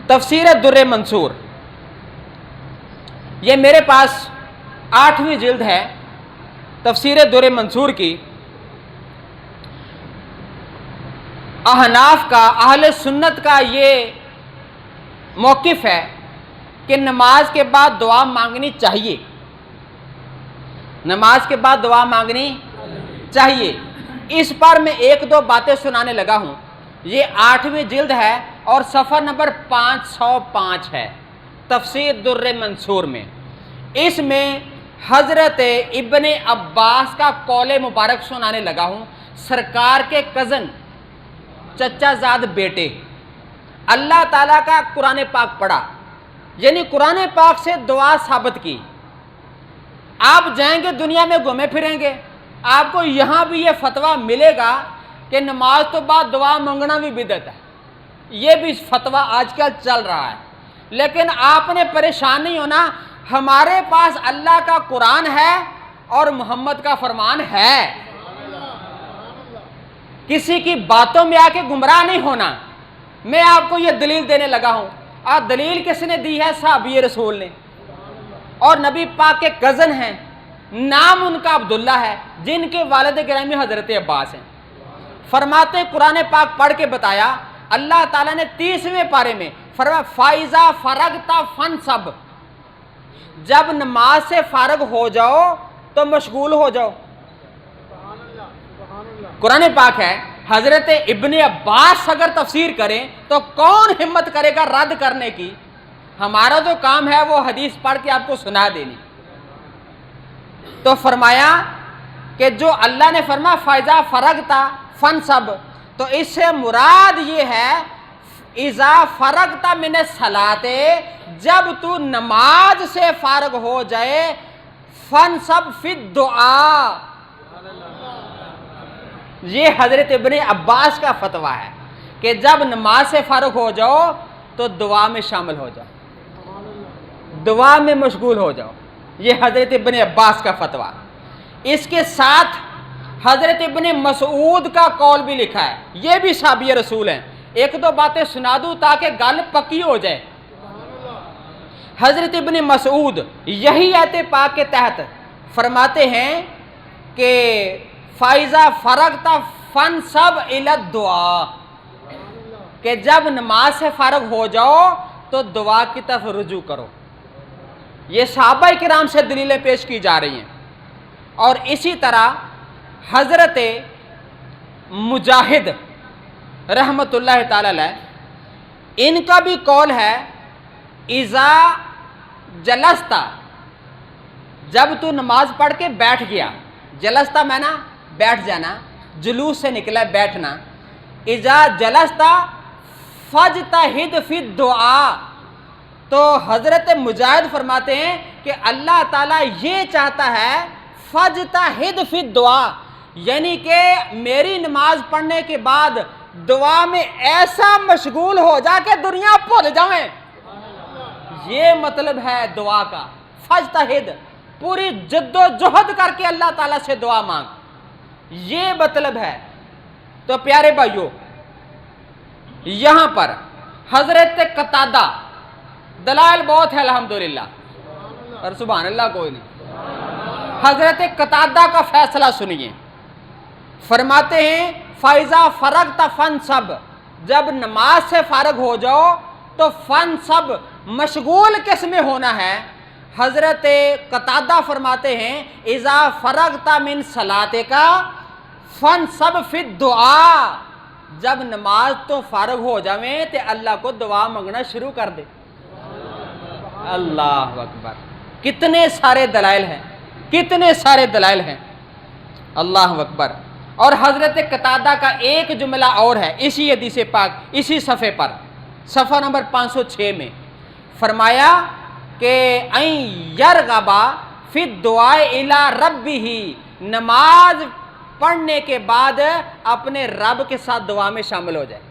تفسیر در منصور، یہ میرے پاس 8ویں جلد ہے تفسیر در منصور کی۔ احناف کا، اہل سنت کا یہ موقف ہے کہ نماز کے بعد دعا مانگنی چاہیے، نماز کے بعد دعا مانگنی چاہیے۔ اس پر میں 1-2 باتیں سنانے لگا ہوں۔ یہ 8ویں جلد ہے اور صفحہ نمبر 505 ہے تفسیر در منصور میں۔ اس میں حضرت ابن عباس کا قول مبارک سنانے لگا ہوں، سرکار کے کزن، چچا زاد بیٹے، اللہ تعالیٰ کا قرآن پاک پڑھا، یعنی قرآن پاک سے دعا ثابت کی۔ آپ جائیں گے دنیا میں گھومے پھریں گے، آپ کو یہاں بھی یہ فتویٰ ملے گا کہ نماز تو بعد دعا مانگنا بھی بدعت ہے، یہ بھی فتویٰ آج کل چل رہا ہے۔ لیکن آپ نے پریشان نہیں ہونا، ہمارے پاس اللہ کا قرآن ہے اور محمد کا فرمان ہے، کسی کی باتوں میں آ کے گمراہ نہیں ہونا۔ میں آپ کو یہ دلیل دینے لگا ہوں، اور دلیل کس نے دی ہے؟ صحابی رسول نے، اور نبی پاک کے کزن ہیں، نام ان کا عبداللہ ہے، جن کے والد گرامی حضرت عباس ہیں۔ فرماتے قرآن پاک پڑھ کے بتایا، اللہ تعالیٰ نے 30ویں پارے میں فرمایا فائزہ فرغتا فنصب، جب نماز سے فارغ ہو جاؤ تو مشغول ہو جاؤ۔ قرآن پاک ہے، حضرت ابن عباس اگر تفسیر کریں تو کون ہمت کرے گا رد کرنے کی؟ ہمارا جو کام ہے وہ حدیث پڑھ کے آپ کو سنا دینی۔ تو فرمایا کہ جو اللہ نے فرمایا فائزہ فرغتا فنصب، تو اس سے مراد یہ ہے اذا فرغتا من الصلاۃ، جب تو نماز سے فارغ ہو جائے، فنصب فی الدعاء، یہ حضرت ابن عباس کا فتویٰ ہے کہ جب نماز سے فارغ ہو جاؤ تو دعا میں شامل ہو جاؤ، دعا میں مشغول ہو جاؤ، یہ حضرت ابن عباس کا فتویٰ۔ اس کے ساتھ حضرت ابن مسعود کا قول بھی لکھا ہے، یہ بھی صحابی رسول ہیں۔ 1-2 باتیں سنا دوں تاکہ گل پکی ہو جائے۔ حضرت ابن مسعود یہی آیت پاک کے تحت فرماتے ہیں کہ فائزہ فرغتا فنصب الی الدعاء، کہ جب نماز سے فارغ ہو جاؤ تو دعا کی طرف رجوع کرو۔ یہ صحابہ کرام سے دلیلیں پیش کی جا رہی ہیں۔ اور اسی طرح حضرت مجاہد رحمت اللہ تعالی علیہ، ان کا بھی قول ہے اذا جلستا، جب تو نماز پڑھ کے بیٹھ گیا، جلستا میں نا بیٹھ جانا، جلوس سے نکلا بیٹھنا، اذا جلستا فاجتہد فی الدعاء، تو حضرت مجاہد فرماتے ہیں کہ اللہ تعالیٰ یہ چاہتا ہے فاجتہد فی الدعاء، یعنی کہ میری نماز پڑھنے کے بعد دعا میں ایسا مشغول ہو جا کہ دنیا بھول جائیں، یہ مطلب ہے دعا کا۔ فاجتہد، پوری جد و جہد کر کے اللہ تعالیٰ سے دعا مانگ، یہ مطلب ہے۔ تو پیارے بھائیو، یہاں پر حضرت قتادہ، دلائل بہت ہے الحمدللہ، اور سبحان اللہ کوئی نہیں۔ حضرت قتادہ کا فیصلہ سنیے، فرماتے ہیں فائزہ فرغتا فنصب، جب نماز سے فارغ ہو جاؤ تو فنصب، مشغول کس میں ہونا ہے؟ حضرت قتادہ فرماتے ہیں اذا فرغتا من صلاتک فنصب فی الدعاء، جب نماز تو فارغ ہو جاویں تے اللہ کو دعا مانگنا شروع کر دے۔ اللہ اکبر، کتنے سارے دلائل ہیں، کتنے سارے دلائل ہیں، اللہ اکبر۔ اور حضرت قتادہ کا ایک جملہ اور ہے اسی حدیث پاک، اسی صفحے پر، صفحہ نمبر 506 میں فرمایا کہ این یرغبا فی الدعاء الی ربہ، نماز پڑھنے کے بعد اپنے رب کے ساتھ دعا میں شامل ہو جائے۔